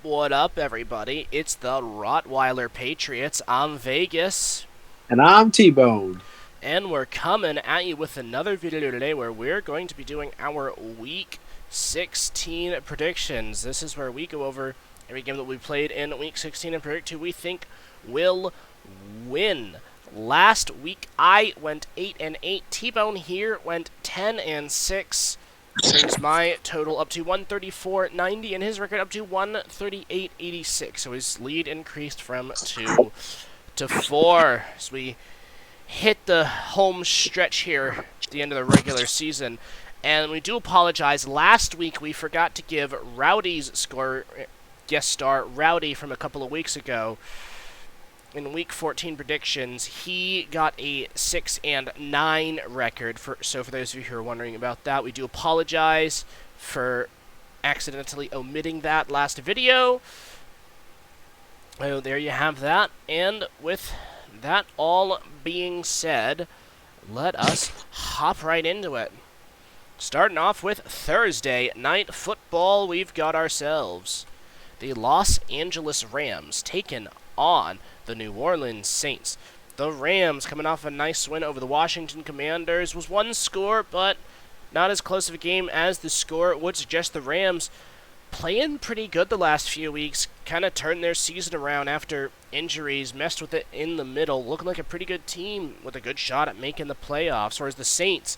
what up, everybody? It's the Rottweiler Patriots. I'm Vegas, And I'm T-Bone. and we're coming at you with another video today where we're going to be doing our Week 16 predictions. This is where we go over every game that we played in Week 16 and predict who we think will win. Last week, I went 8-8. T-Bone here went 10-6. Brings my total up to 134.90 and his record up to 138.86. So his lead increased from 2 to 4 as we hit the home stretch here at the end of the regular season. And we do apologize. Last week we forgot to give Rowdy's score, guest star Rowdy from a couple of weeks ago. In Week 14 predictions, he got a 6-9 record. So for those of you who are wondering about that, we do apologize for accidentally omitting that last video. Oh, there you have that. And with that all being said, let us hop right into it. Starting off with Thursday Night Football, we've got ourselves the Los Angeles Rams taking on the New Orleans Saints. The Rams, coming off a nice win over the Washington Commanders, was one score, but not as close of a game as the score would suggest. The Rams playing pretty good the last few weeks, kind of turned their season around after injuries, messed with it in the middle, looking like a pretty good team with a good shot at making the playoffs, whereas the Saints,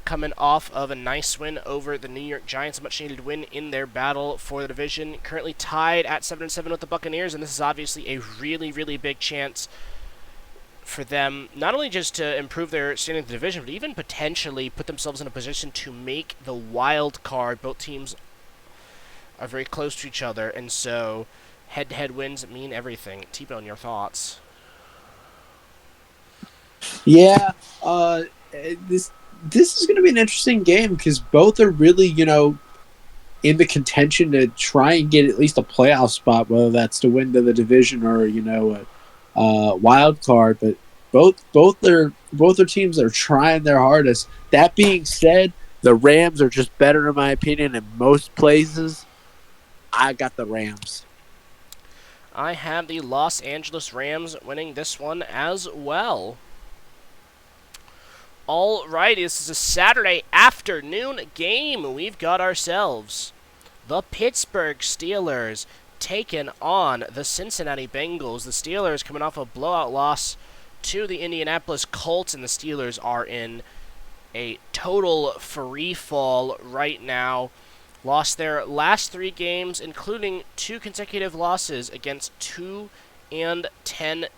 coming off of a nice win over the New York Giants, a much-needed win in their battle for the division. Currently tied at 7-7 with the Buccaneers, and this is obviously a really, really big chance for them, not only just to improve their standing in the division, but even potentially put themselves in a position to make the wild card. Both teams are very close to each other, and so head-to-head wins mean everything. T-Bone, your thoughts? Yeah, this is going to be an interesting game because both are really, in the contention to try and get at least a playoff spot, whether that's to win to the division or a wild card. But both their teams are trying their hardest. That being said, the Rams are just better in my opinion in most places. I got the Rams. I have the Los Angeles Rams winning this one as well. Alrighty, this is a Saturday afternoon game. We've got ourselves the Pittsburgh Steelers taking on the Cincinnati Bengals. The Steelers coming off a blowout loss to the Indianapolis Colts, and the Steelers are in a total free fall right now. Lost their last 3 games, including 2 consecutive losses against 2-10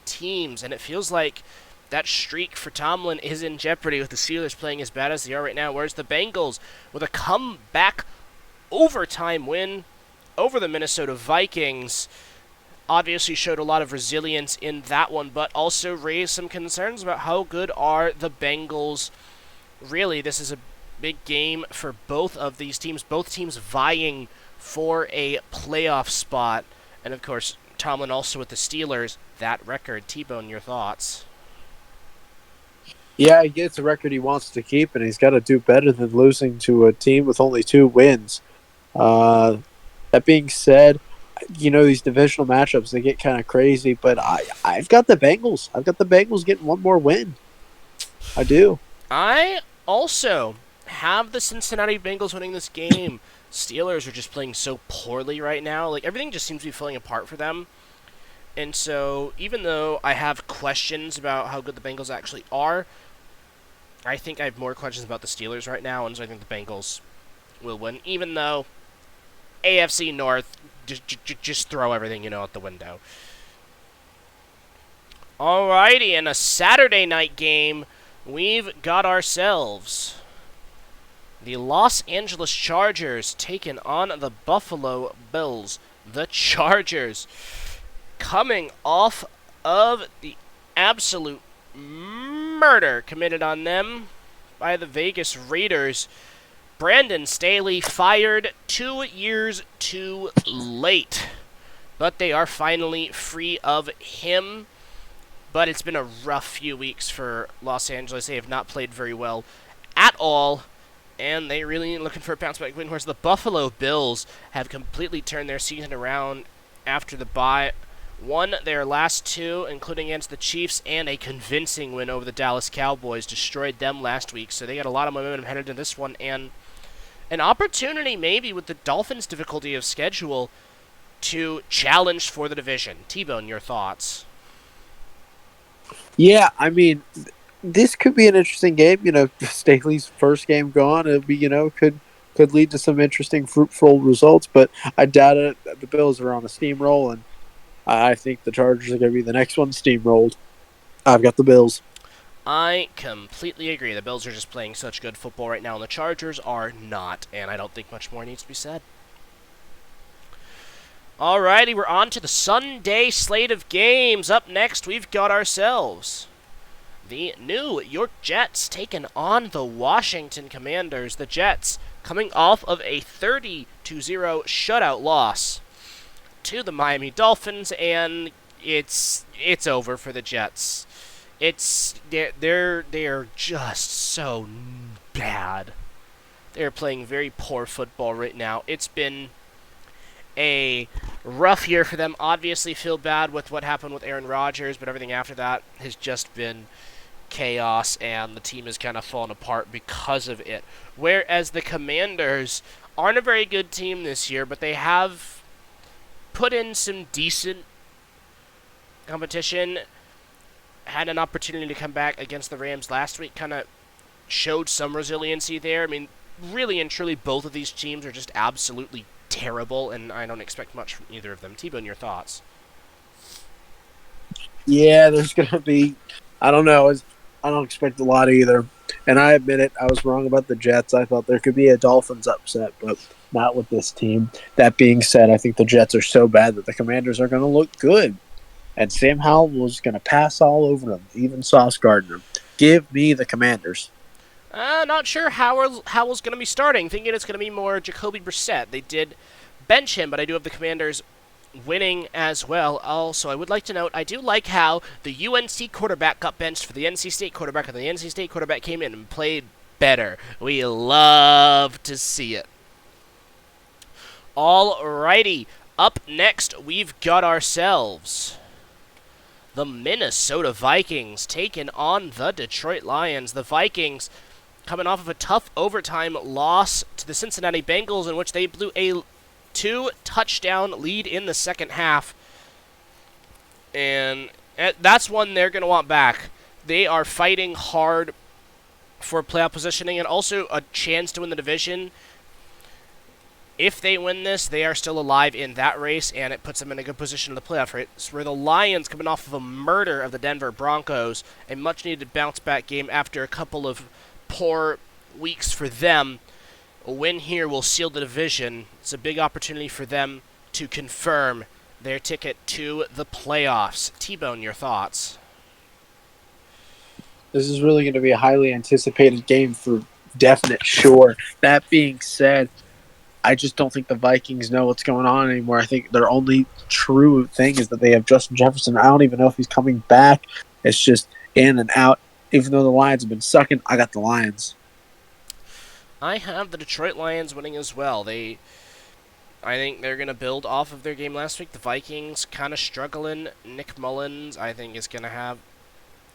teams, and it feels like that streak for Tomlin is in jeopardy with the Steelers playing as bad as they are right now, whereas the Bengals, with a comeback overtime win over the Minnesota Vikings, obviously showed a lot of resilience in that one, but also raised some concerns about how good are the Bengals. Really, this is a big game for both of these teams, both teams vying for a playoff spot, and of course, Tomlin also with the Steelers, that record. T-Bone, your thoughts? Yeah, he gets a record he wants to keep, and he's got to do better than losing to a team with only 2 wins. That being said, these divisional matchups, they get kind of crazy, but I've got the Bengals. I've got the Bengals getting one more win. I do. I also have the Cincinnati Bengals winning this game. Steelers are just playing so poorly right now. Like, everything just seems to be falling apart for them. And so, even though I have questions about how good the Bengals actually are, I think I have more questions about the Steelers right now, and so I think the Bengals will win, even though AFC North, just throw everything, out the window. Alrighty, in a Saturday night game, we've got ourselves the Los Angeles Chargers taking on the Buffalo Bills. The Chargers, coming off of the absolute murder committed on them by the Vegas Raiders. Brandon Staley fired 2 years too late, but they are finally free of him. But it's been a rough few weeks for Los Angeles. They have not played very well at all, and they really ain't looking for a bounce-back win, whereas the Buffalo Bills have completely turned their season around after the bye. Won their last two, including against the Chiefs, and a convincing win over the Dallas Cowboys. Destroyed them last week, so they got a lot of momentum headed into this one, and an opportunity maybe with the Dolphins' difficulty of schedule to challenge for the division. T-Bone, your thoughts? Yeah, I mean, this could be an interesting game. Staley's first game gone. It'll be, could lead to some interesting, fruitful results. But I doubt it. The Bills are on a steamroll, and I think the Chargers are going to be the next one steamrolled. I've got the Bills. I completely agree. The Bills are just playing such good football right now, and the Chargers are not. And I don't think much more needs to be said. Alrighty, we're on to the Sunday slate of games. Up next, we've got ourselves the New York Jets taking on the Washington Commanders. The Jets coming off of a 30-0 shutout loss to the Miami Dolphins, and it's over for the Jets. They're just so bad. They're playing very poor football right now. It's been a rough year for them. Obviously feel bad with what happened with Aaron Rodgers, but everything after that has just been chaos, and the team has kind of fallen apart because of it. Whereas the Commanders aren't a very good team this year, but they have put in some decent competition. Had an opportunity to come back against the Rams last week, kind of showed some resiliency there. I mean, really and truly, both of these teams are just absolutely terrible, and I don't expect much from either of them. T-Bone, your thoughts? Yeah, there's going to be, I don't know, I don't expect a lot either. And I admit it, I was wrong about the Jets. I thought there could be a Dolphins upset, but not with this team. That being said, I think the Jets are so bad that the Commanders are going to look good. And Sam Howell was going to pass all over them, even Sauce Gardner. Give me the Commanders. Not sure Howell's going to be starting. Thinking it's going to be more Jacoby Brissett. They did bench him, but I do have the Commanders winning as well. Also, I would like to note, I do like how the UNC quarterback got benched for the NC State quarterback, and the NC State quarterback came in and played better. We love to see it. Alrighty, up next, we've got ourselves the Minnesota Vikings taking on the Detroit Lions. The Vikings coming off of a tough overtime loss to the Cincinnati Bengals, in which they blew a 2-touchdown lead in the second half. And that's one they're going to want back. They are fighting hard for playoff positioning and also a chance to win the division. If they win this, they are still alive in that race, and it puts them in a good position in the playoff race. Where the Lions, coming off of a murder of the Denver Broncos, a much-needed bounce-back game after a couple of poor weeks for them, a win here will seal the division. It's a big opportunity for them to confirm their ticket to the playoffs. T-Bone, your thoughts? This is really going to be a highly anticipated game for definite sure. That being said, I just don't think the Vikings know what's going on anymore. I think their only true thing is that they have Justin Jefferson. I don't even know if he's coming back. It's just in and out. Even though the Lions have been sucking, I got the Lions. I have the Detroit Lions winning as well. I think they're going to build off of their game last week. The Vikings kind of struggling. Nick Mullins, I think, is going to have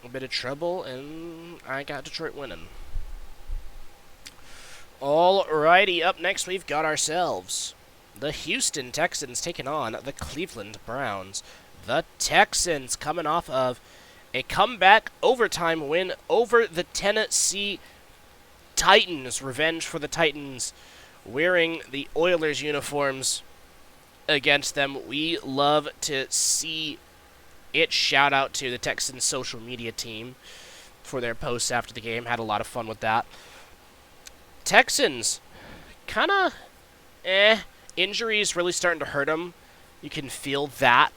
a bit of trouble, and I got Detroit winning. Alrighty, up next we've got ourselves the Houston Texans taking on the Cleveland Browns. The Texans coming off of a comeback overtime win over the Tennessee Titans. Revenge for the Titans wearing the Oilers uniforms against them. We love to see it. Shout out to the Texans social media team for their posts after the game. Had a lot of fun with that. Texans, kind of, injuries really starting to hurt them. You can feel that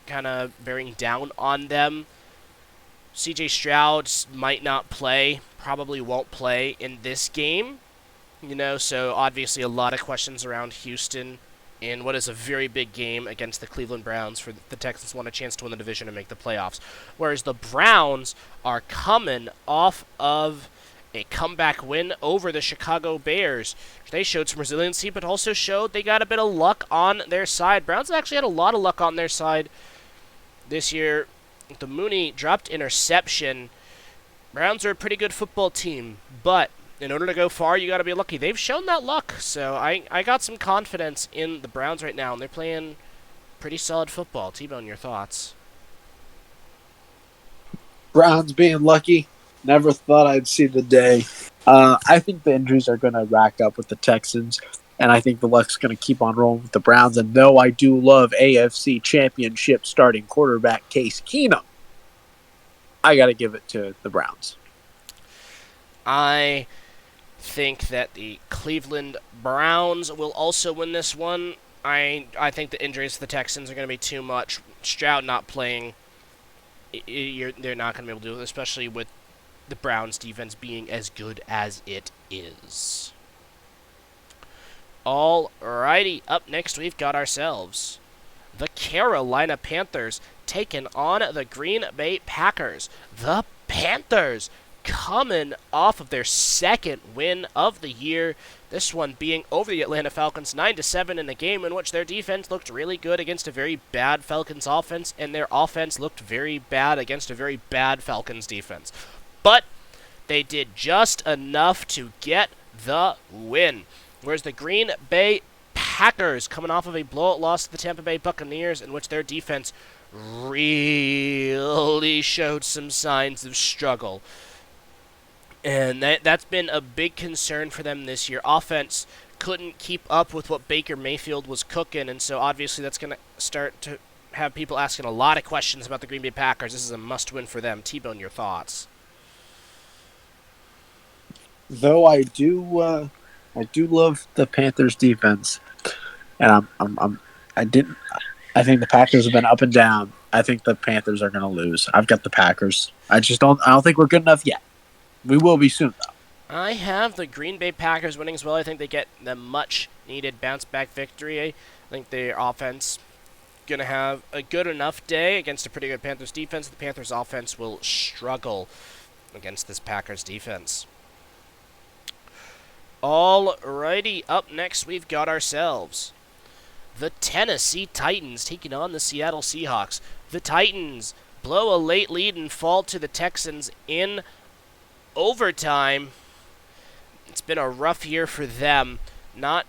kind of bearing down on them. CJ Stroud might not play, probably won't play in this game. So obviously a lot of questions around Houston in what is a very big game against the Cleveland Browns for the Texans want a chance to win the division and make the playoffs. Whereas the Browns are coming off of a comeback win over the Chicago Bears. They showed some resiliency, but also showed they got a bit of luck on their side. Browns actually had a lot of luck on their side this year. The Mooney dropped interception. Browns are a pretty good football team, but in order to go far, you got to be lucky. They've shown that luck, so I got some confidence in the Browns right now, and they're playing pretty solid football. T-Bone, your thoughts? Browns being lucky. Never thought I'd see the day. I think the injuries are going to rack up with the Texans, and I think the luck's going to keep on rolling with the Browns. And though I do love AFC Championship starting quarterback Case Keenum, I got to give it to the Browns. I think that the Cleveland Browns will also win this one. I think the injuries to the Texans are going to be too much. Stroud not playing, they're not going to be able to do it, especially with the Browns defense being as good as it is. Alrighty, up next we've got ourselves the Carolina Panthers taking on the Green Bay Packers. The Panthers coming off of their second win of the year. This one being over the Atlanta Falcons 9-7 in a game in which their defense looked really good against a very bad Falcons offense, and their offense looked very bad against a very bad Falcons defense. But they did just enough to get the win. Whereas the Green Bay Packers, coming off of a blowout loss to the Tampa Bay Buccaneers, in which their defense really showed some signs of struggle. And that's been a big concern for them this year. Offense couldn't keep up with what Baker Mayfield was cooking, and so obviously that's going to start to have people asking a lot of questions about the Green Bay Packers. This is a must-win for them. T-Bone, your thoughts? Though I do love the Panthers defense, and I think the Packers have been up and down. I think the Panthers are going to lose. I've got the Packers. I don't think we're good enough yet. We will be soon, though. I have the Green Bay Packers winning as well. I think they get the much-needed bounce-back victory. I think their offense going to have a good enough day against a pretty good Panthers defense. The Panthers offense will struggle against this Packers defense. Alrighty, up next we've got ourselves the Tennessee Titans taking on the Seattle Seahawks. The Titans blow a late lead and fall to the Texans in overtime. It's been a rough year for them. Not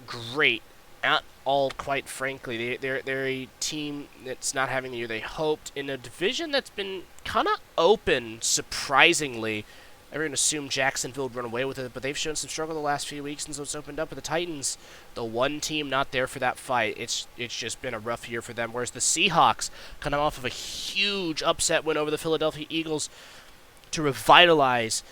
great at all, quite frankly. They're a team that's not having the year they hoped in a division that's been kind of open, surprisingly. Everyone assumed Jacksonville would run away with it, but they've shown some struggle the last few weeks, and so it's opened up. But the Titans, the one team not there for that fight, it's just been a rough year for them. Whereas the Seahawks, kind of off of a huge upset win over the Philadelphia Eagles to revitalize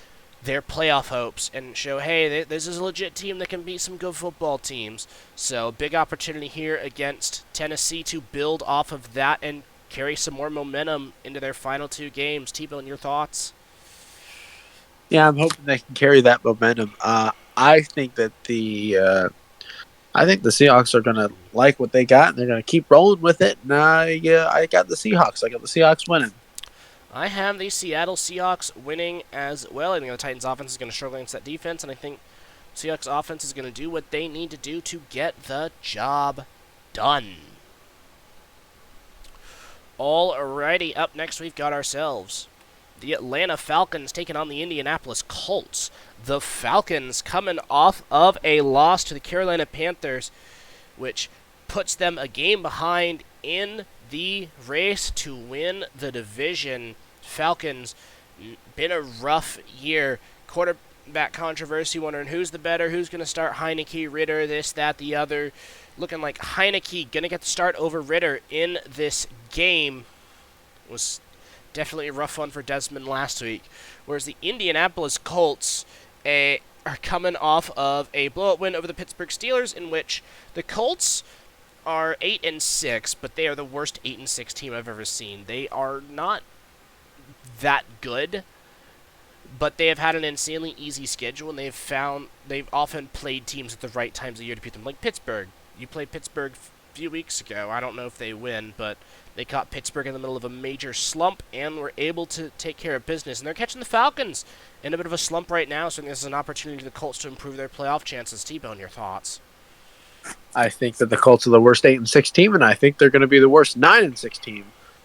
their playoff hopes and show, hey, this is a legit team that can beat some good football teams. So big opportunity here against Tennessee to build off of that and carry some more momentum into their final two games. T-Bone, your thoughts? Yeah, I'm hoping they can carry that momentum. I think that the Seahawks are going to like what they got, and they're going to keep rolling with it. And I got the Seahawks. I got the Seahawks winning. I have the Seattle Seahawks winning as well. I think the Titans' offense is going to struggle against that defense, and I think Seahawks' offense is going to do what they need to do to get the job done. Alrighty, up next we've got ourselves the Atlanta Falcons taking on the Indianapolis Colts. The Falcons coming off of a loss to the Carolina Panthers, which puts them a game behind in the race to win the division. Falcons, been a rough year. Quarterback controversy, wondering who's the better, who's going to start Heineke, Ritter, this, that, the other. Looking like Heineke going to get the start over Ritter in this game. It was definitely a rough one for Desmond last week. Whereas the Indianapolis Colts are coming off of a blowout win over the Pittsburgh Steelers, in which the Colts are 8-6, but they are the worst 8-6 team I've ever seen. They are not that good, but they have had an insanely easy schedule, and they've often played teams at the right times of the year to beat them. Like Pittsburgh. You play Pittsburgh few weeks ago. I don't know if they win, but they caught Pittsburgh in the middle of a major slump and were able to take care of business. And they're catching the Falcons in a bit of a slump right now, so this is an opportunity for the Colts to improve their playoff chances. T-Bone, your thoughts? I think that the Colts are the worst 8-6 team, and I think they're going to be the worst 9-6 team.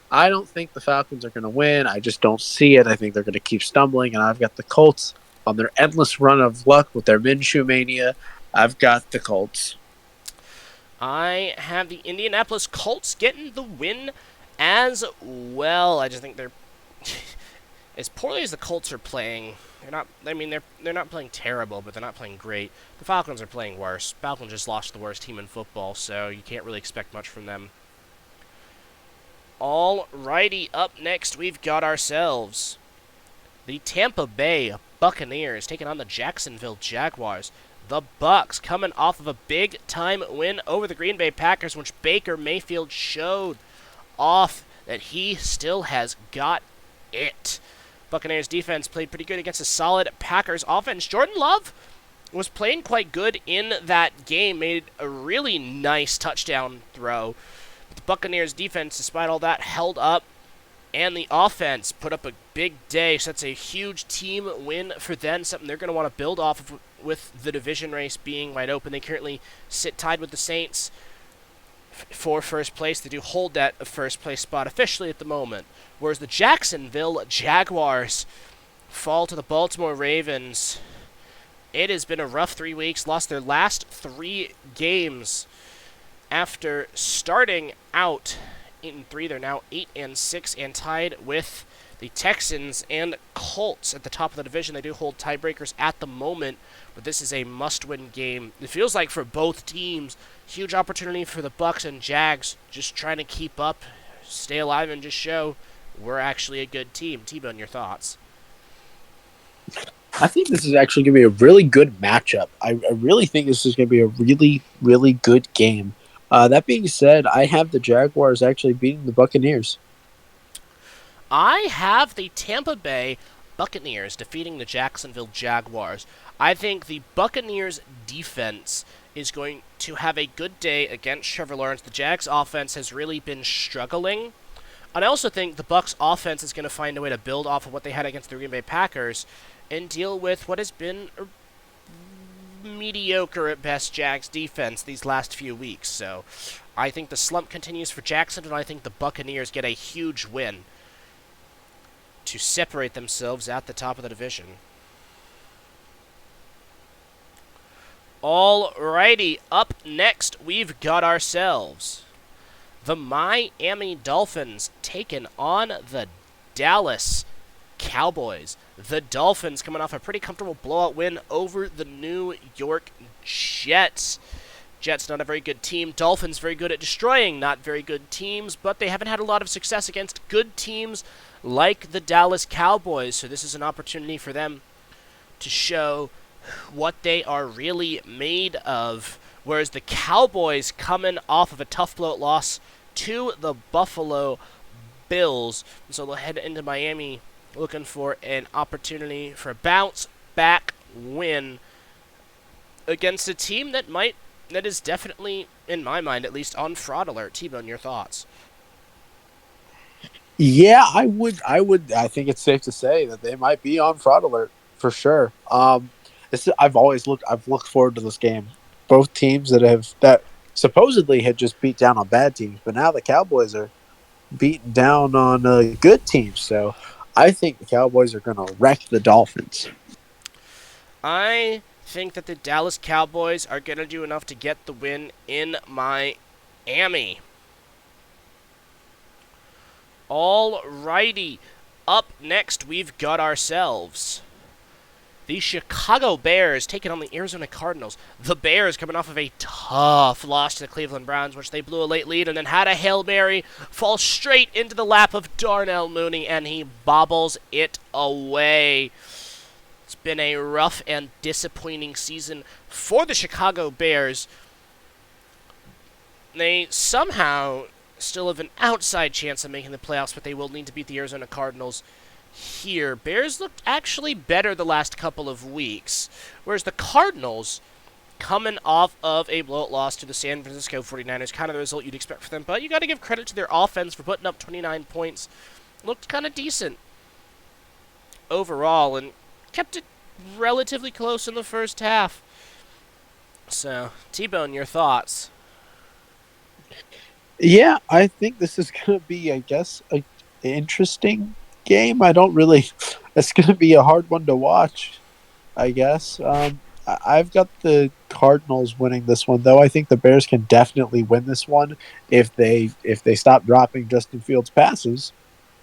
I don't think the Falcons are going to win. I just don't see it. I think they're going to keep stumbling, and I've got the Colts on their endless run of luck with their Minshew mania. I've got the Colts. I have the Indianapolis Colts getting the win as well. I just think they're as poorly as the Colts are playing. They're not. I mean, they're not playing terrible, but they're not playing great. The Falcons are playing worse. Falcons just lost to the worst team in football, so you can't really expect much from them. Alrighty, up next we've got ourselves the Tampa Bay Buccaneers taking on the Jacksonville Jaguars. The Bucks coming off of a big-time win over the Green Bay Packers, which Baker Mayfield showed off that he still has got it. Buccaneers defense played pretty good against a solid Packers offense. Jordan Love was playing quite good in that game, made a really nice touchdown throw. But the Buccaneers defense, despite all that, held up, and the offense put up a big day. So that's a huge team win for them, something they're going to want to build off of with the division race being wide open. They currently sit tied with the Saints for first place. They do hold that first place spot officially at the moment, whereas the Jacksonville Jaguars fall to the Baltimore Ravens. It has been a rough 3 weeks, lost their last 3 games after starting out 8-3. They're now 8-6 and tied with the Texans and Colts at the top of the division. They do hold tiebreakers at the moment, but this is a must-win game. It feels like for both teams, huge opportunity for the Bucks and Jags, just trying to keep up, stay alive, and just show we're actually a good team. T-Bone, your thoughts? I think this is actually going to be a really good matchup. I really think this is going to be a really, really good game. That being said, I have the Jaguars actually beating the Buccaneers. I have the Tampa Bay Buccaneers defeating the Jacksonville Jaguars. I think the Buccaneers defense is going to have a good day against Trevor Lawrence. The Jags offense has really been struggling. And I also think the Bucs offense is going to find a way to build off of what they had against the Green Bay Packers and deal with what has been a mediocre at best Jags defense these last few weeks. So I think the slump continues for Jacksonville, and I think the Buccaneers get a huge win to separate themselves at the top of the division. Alrighty, up next we've got ourselves the Miami Dolphins taking on the Dallas Cowboys. The Dolphins coming off a pretty comfortable blowout win over the New York Jets. Jets not a very good team. Dolphins very good at destroying not very good teams, but they haven't had a lot of success against good teams like the Dallas Cowboys. So this is an opportunity for them to show what they are really made of. Whereas the Cowboys coming off of a tough blowout loss to the Buffalo Bills. And so they'll head into Miami looking for an opportunity for a bounce back win against a team that is definitely, in my mind at least, on fraud alert. T-Bone, your thoughts? Yeah, I would. I think it's safe to say that they might be on fraud alert for sure. I've looked forward to this game. Both teams that supposedly had just beat down on bad teams, but now the Cowboys are beating down on good teams. So I think the Cowboys are going to wreck the Dolphins. I think that the Dallas Cowboys are going to do enough to get the win in Miami. Alrighty, up next we've got ourselves the Chicago Bears taking on the Arizona Cardinals. The Bears coming off of a tough loss to the Cleveland Browns, which they blew a late lead and then had a Hail Mary fall straight into the lap of Darnell Mooney, and he bobbles it away. It's been a rough and disappointing season for the Chicago Bears. They somehow still have an outside chance of making the playoffs, but they will need to beat the Arizona Cardinals here. Bears looked actually better the last couple of weeks, whereas the Cardinals coming off of a blowout loss to the San Francisco 49ers, kind of the result you'd expect for them. But you got to give credit to their offense for putting up 29 points. Looked kind of decent overall and kept it relatively close in the first half. So, T-Bone, your thoughts? Yeah, I think this is going to be, I guess, an interesting game. I don't really. It's going to be a hard one to watch, I guess. I've got the Cardinals winning this one, though. I think the Bears can definitely win this one if they stop dropping Justin Fields passes.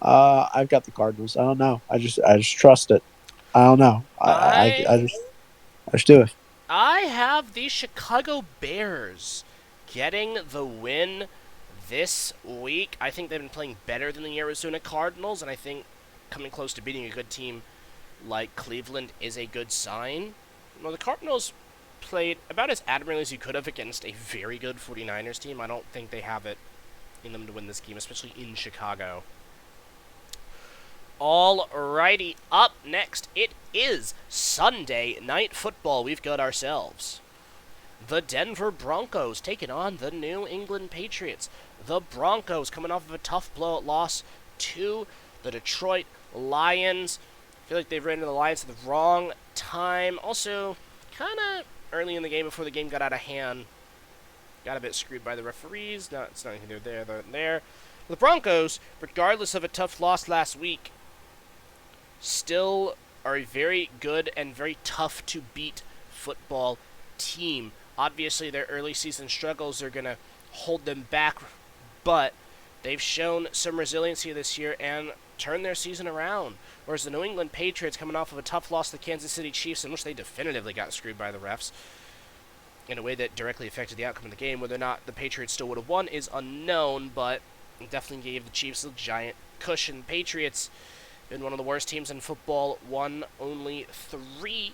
I've got the Cardinals. I don't know. I just trust it. I don't know. I just do it. I have the Chicago Bears getting the win this week. I think they've been playing better than the Arizona Cardinals, and I think coming close to beating a good team like Cleveland is a good sign. Well, the Cardinals played about as admirably as you could have against a very good 49ers team. I don't think they have it in them to win this game, especially in Chicago. Alrighty, up next, it is Sunday Night Football. We've got ourselves the Denver Broncos taking on the New England Patriots. The Broncos coming off of a tough blowout loss to the Detroit Lions. I feel like they've ran into the Lions at the wrong time. Also, kind of early in the game before the game got out of hand. Got a bit screwed by the referees. No, it's not anything there. The Broncos, regardless of a tough loss last week, still are a very good and very tough to beat football team. Obviously, their early season struggles are going to hold them back, but they've shown some resiliency this year and turned their season around. Whereas the New England Patriots, coming off of a tough loss to the Kansas City Chiefs, in which they definitively got screwed by the refs in a way that directly affected the outcome of the game. Whether or not the Patriots still would have won is unknown, but it definitely gave the Chiefs a giant cushion. Patriots been one of the worst teams in football, won only 3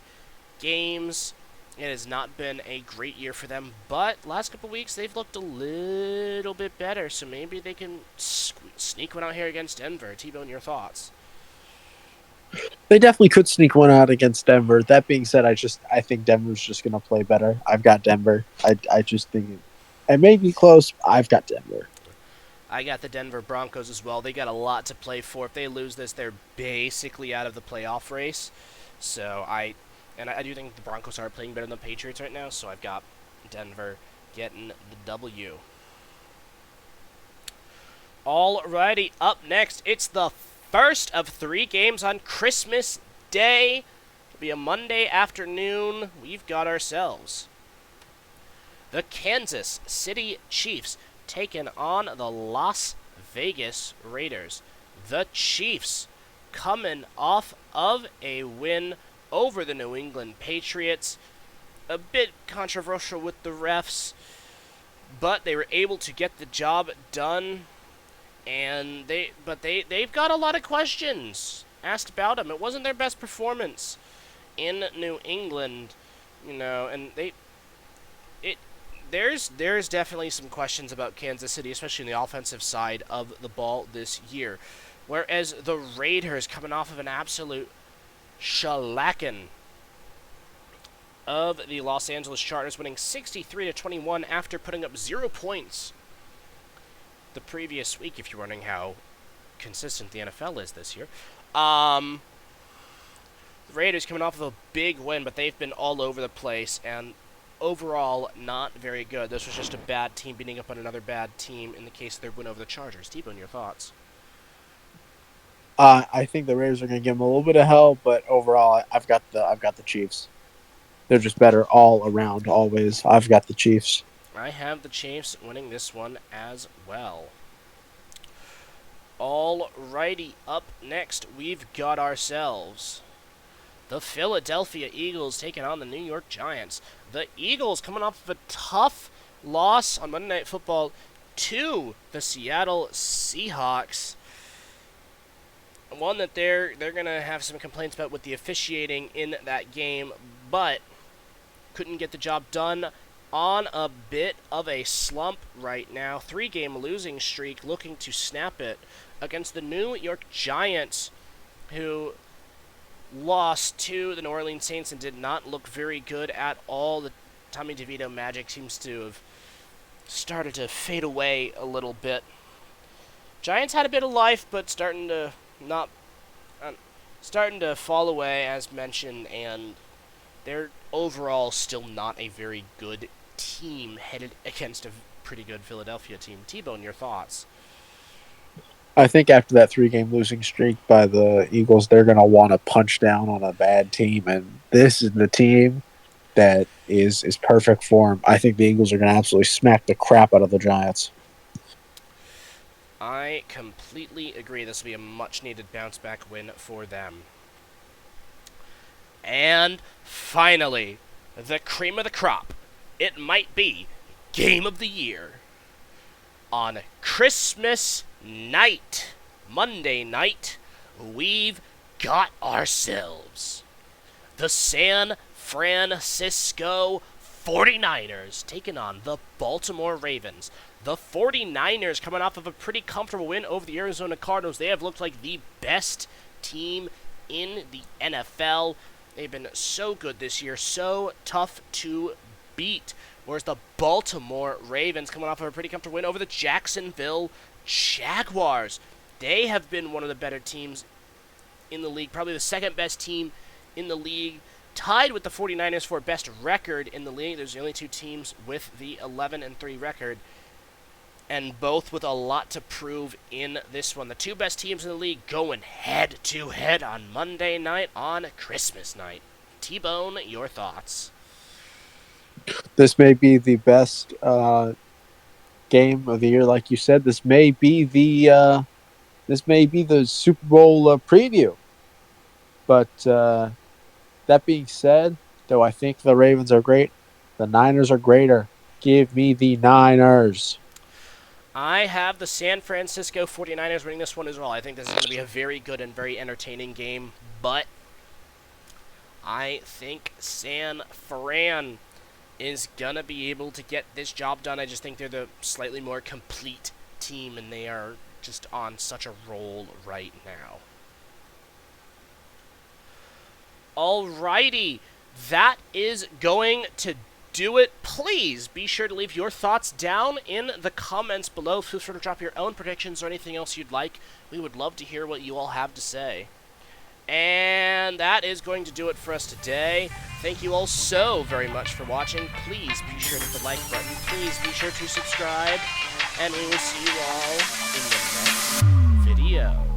games. It has not been a great year for them, but last couple weeks they've looked a little bit better, so maybe they can sneak one out here against Denver. T-Bone, your thoughts? They definitely could sneak one out against Denver. That being said, I think Denver's just going to play better. I've got Denver. I just think it may be close. I've got Denver. I got the Denver Broncos as well. They got a lot to play for. If they lose this, they're basically out of the playoff race. So I do think the Broncos are playing better than the Patriots right now, so I've got Denver getting the W. Alrighty, up next, it's the first of 3 games on Christmas Day. It'll be a Monday afternoon. We've got ourselves the Kansas City Chiefs taking on the Las Vegas Raiders. The Chiefs coming off of a win over the New England Patriots. A bit controversial with the refs, but they were able to get the job done. And they've got a lot of questions asked about them. It wasn't their best performance in New England, and there's definitely some questions about Kansas City, especially in the offensive side of the ball this year. Whereas the Raiders, coming off of an absolute shellacking of the Los Angeles Chargers, winning 63-21 after putting up 0 points the previous week, if you're wondering how consistent the NFL is this year. The Raiders coming off of a big win, but they've been all over the place, and overall not very good. This was just a bad team beating up on another bad team in the case of their win over the Chargers. T-Bone, your thoughts? I think the Raiders are going to give them a little bit of hell, but overall, I've got the Chiefs. They're just better all around, always. I've got the Chiefs. I have the Chiefs winning this one as well. Alrighty, up next, we've got ourselves the Philadelphia Eagles taking on the New York Giants. The Eagles coming off of a tough loss on Monday Night Football to the Seattle Seahawks. One that they're going to have some complaints about with the officiating in that game, but couldn't get the job done. On a bit of a slump right now. 3-game losing streak, looking to snap it against the New York Giants, who lost to the New Orleans Saints and did not look very good at all. The Tommy DeVito magic seems to have started to fade away a little bit. Giants had a bit of life, but starting to fall away, as mentioned, and they're overall still not a very good team headed against a pretty good Philadelphia team. T-Bone, your thoughts? I think after that 3-game losing streak by the Eagles, they're going to want to punch down on a bad team, and this is the team that is perfect for them. I think the Eagles are going to absolutely smack the crap out of the Giants. I completely agree. This will be a much-needed bounce-back win for them. And finally, the cream of the crop. It might be Game of the Year. On Christmas night, Monday night, we've got ourselves the San Francisco 49ers taking on the Baltimore Ravens. The 49ers coming off of a pretty comfortable win over the Arizona Cardinals. They have looked like the best team in the NFL. They've been so good this year, so tough to beat. Whereas the Baltimore Ravens coming off of a pretty comfortable win over the Jacksonville Jaguars. They have been one of the better teams in the league, probably the second best team in the league, tied with the 49ers for best record in the league. There's the only two teams with the 11-3 record, and both with a lot to prove in this one. The two best teams in the league going head-to-head on Monday night on Christmas night. T-Bone, your thoughts? This may be the best game of the year, like you said. This may be the Super Bowl preview. But that being said, though I think the Ravens are great, the Niners are greater. Give me the Niners. I have the San Francisco 49ers winning this one as well. I think this is going to be a very good and very entertaining game, but I think San Fran is going to be able to get this job done. I just think they're the slightly more complete team, and they are just on such a roll right now. Alrighty, that is going to do it. Please be sure to leave your thoughts down in the comments below. Feel free to drop your own predictions or anything else you'd like. We would love to hear what you all have to say. And that is going to do it for us today. Thank you all so very much for watching. Please be sure to hit the like button. Please be sure to subscribe. And we will see you all in the next video.